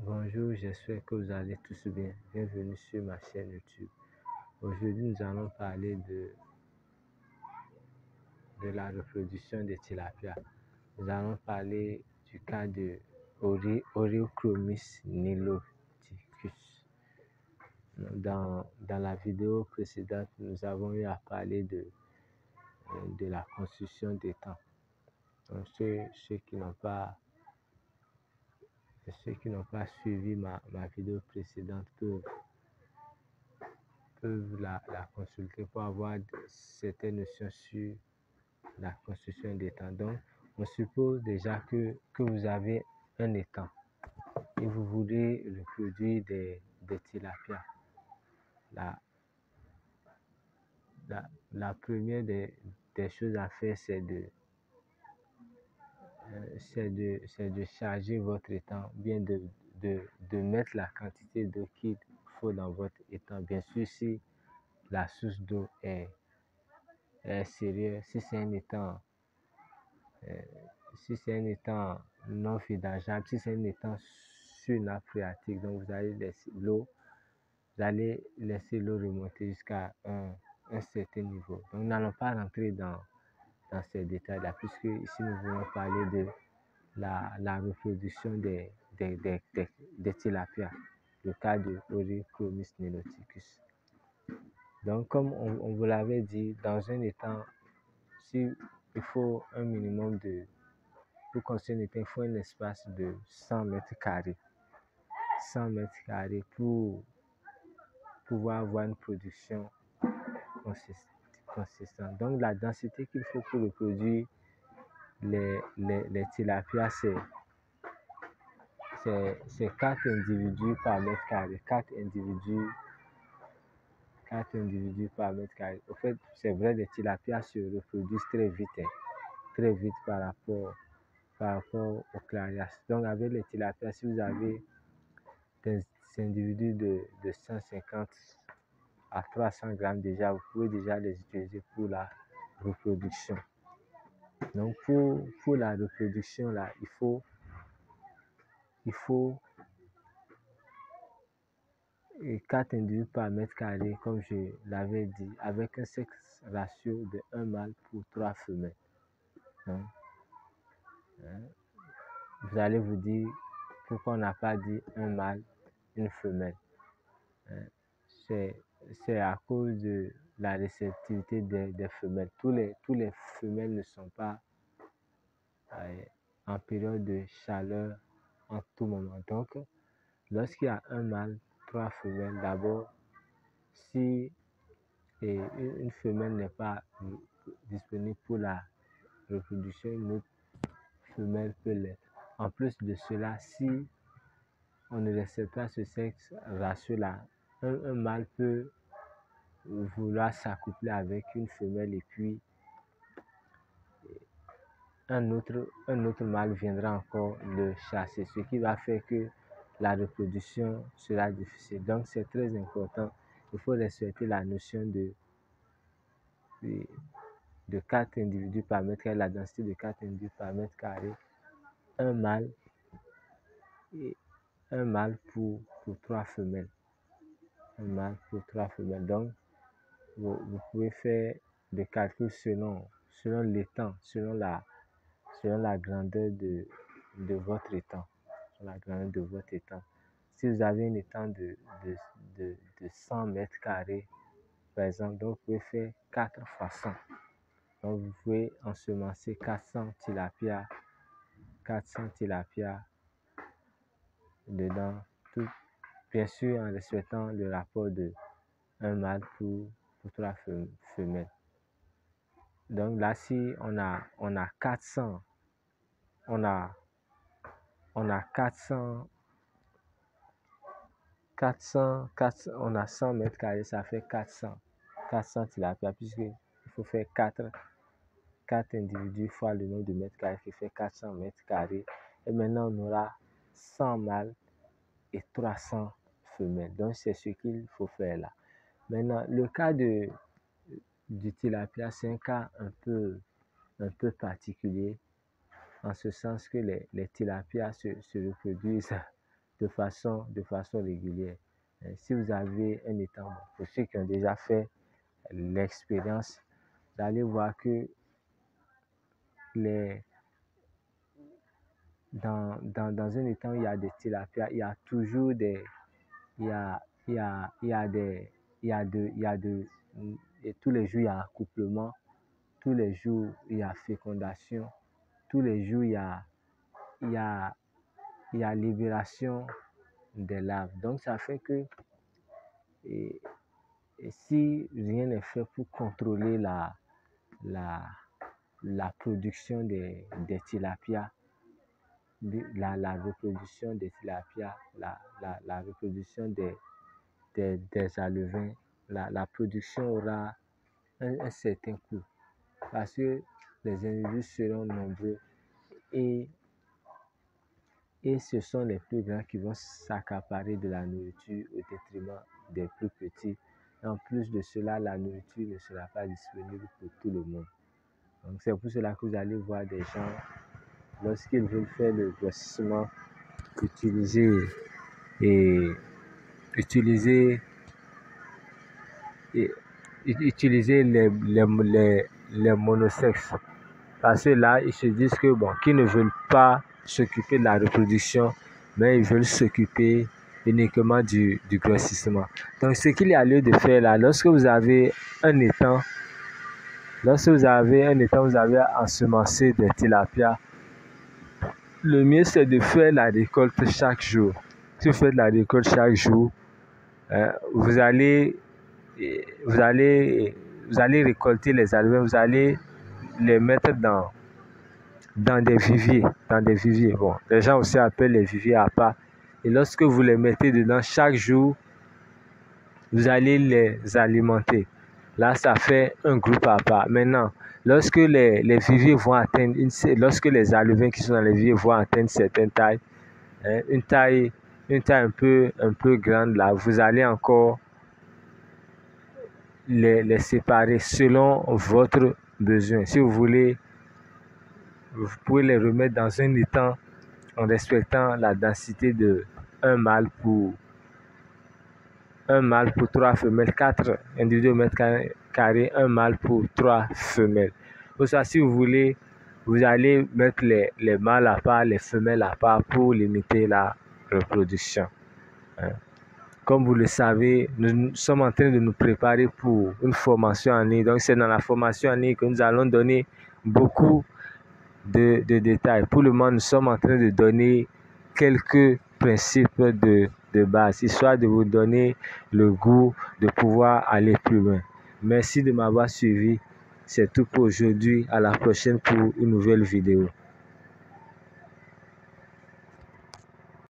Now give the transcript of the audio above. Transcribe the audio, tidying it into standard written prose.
Bonjour, j'espère que vous allez tous bien. Bienvenue sur ma chaîne YouTube. Aujourd'hui, nous allons parler de la reproduction des tilapias. Nous allons parler du cas de Oreochromis niloticus. Dans la vidéo précédente, nous avons eu à parler de la construction des temps. Donc, ceux qui n'ont pas suivi ma vidéo précédente peuvent la consulter pour avoir certaines notions sur la construction des temps. Donc, on suppose déjà que vous avez un étang et vous voulez reproduire des tilapias. La première des choses à faire, c'est de charger votre étang, bien de mettre la quantité d'eau qu'il faut dans votre étang. Bien sûr, si la source d'eau est sérieuse, si c'est un étang non vidangeable, si c'est un étang sur nappe phréatique, donc vous allez laisser l'eau remonter jusqu'à un certain niveau. Donc nous n'allons pas rentrer dans ces détails-là, puisque ici nous voulons parler de la reproduction des tilapias, le cas de Oreochromis niloticus. Donc, comme on vous l'avait dit, dans un étang, il faut un minimum pour construire un étang, il faut un espace de 100 mètres carrés. 100 mètres carrés pour pouvoir avoir une production consistante. Donc, la densité qu'il faut pour reproduire les tilapias, c'est 4 individus par mètre carré. 4 individus par mètre carré. Au fait, c'est vrai, les tilapias se reproduisent très vite, très vite par rapport au clarias. Donc, avec les tilapias, si vous avez des individus de 150 à 300 grammes déjà, vous pouvez déjà les utiliser pour la reproduction. Donc, pour la reproduction, là, il faut 4 individus par mètre carré, comme je l'avais dit, avec un sexe ratio de 1 mâle pour 3 femelles. Vous allez vous dire pourquoi on n'a pas dit un mâle, une femelle. C'est à cause de la réceptivité des femelles. Tous les femelles ne sont pas en période de chaleur en tout moment. Donc, lorsqu'il y a un mâle, 3 femelles, d'abord, si une femelle n'est pas disponible pour la reproduction, une autre femelle peut l'être. En plus de cela, si on ne respecte pas ce sexe ratio-là, un mâle peut vouloir s'accoupler avec une femelle et puis un autre mâle viendra encore le chasser, ce qui va faire que la reproduction sera difficile. Donc c'est très important, il faut respecter la notion de 4 individus par mètre carré, la densité de 4 individus par mètre carré, un mâle pour 3 femelles. Un mâle pour 3 femelles. Donc, vous pouvez faire des calculs selon l'étang, selon la grandeur de votre étang. La grandeur de votre étang. Si vous avez un étang de 100 mètres carrés, par exemple, donc vous pouvez faire 4 fois 100. Donc, vous pouvez ensemencer 400 tilapias dedans, bien sûr en respectant le rapport de un mâle pour 3 femelles. Donc là, si on a 400 on a 100 mètres carrés, ça fait 400 tilapias, puisqu'il faut faire 4 individus fois le nombre de mètres carrés qui fait 400 mètres carrés. Et maintenant, on aura 100 mâles et 300 femelles. Donc, c'est ce qu'il faut faire là. Maintenant, le cas du tilapia, c'est un cas un peu particulier, en ce sens que les tilapias se reproduisent de façon régulière. Si vous avez un étang, pour ceux qui ont déjà fait l'expérience, vous allez voir que dans un étang, il y a des tilapias, il y a toujours des, et tous les jours il y a accouplement, tous les jours il y a fécondation, tous les jours il y a libération des larves. Donc ça fait que et si rien n'est fait pour contrôler la production des tilapias, la reproduction des tilapias, la reproduction des alevins, la production aura un certain coût parce que les individus seront nombreux et ce sont les plus grands qui vont s'accaparer de la nourriture au détriment des plus petits. Et en plus de cela, la nourriture ne sera pas disponible pour tout le monde. Donc c'est pour cela que vous allez voir des gens, lorsqu'ils veulent faire le grossissement, utiliser les monosexes. Parce que là, ils se disent que qu'ils ne veulent pas s'occuper de la reproduction, mais ils veulent s'occuper uniquement du grossissement. Donc, ce qu'il y a lieu de faire là, lorsque vous avez un étang, vous avez ensemencé des tilapias, le mieux c'est de faire la récolte chaque jour. Si vous faites la récolte chaque jour, vous allez récolter les alevins, vous allez les mettre dans des viviers. Bon, les gens aussi appellent les viviers à part. Et lorsque vous les mettez dedans, chaque jour, vous allez les alimenter. Là, ça fait un groupe à part. Maintenant, lorsque les viviers vont atteindre, lorsque les alevins qui sont dans les viviers vont atteindre une certaine taille, une taille un peu grande, là, vous allez encore les séparer selon votre besoin. Si vous voulez, vous pouvez les remettre dans un étang en respectant la densité de un mâle pour 3 femelles, 4 individus au mètre carré, un mâle pour 3 femelles. Pour ça, si vous voulez, vous allez mettre les mâles à part, les femelles à part pour limiter la reproduction. Comme vous le savez, nous sommes en train de nous préparer pour une formation en ligne. Donc, c'est dans la formation en ligne que nous allons donner beaucoup de détails. Pour le moment, nous sommes en train de donner quelques principes de base, histoire de vous donner le goût de pouvoir aller plus loin. Merci de m'avoir suivi. C'est tout pour aujourd'hui. À la prochaine pour une nouvelle vidéo.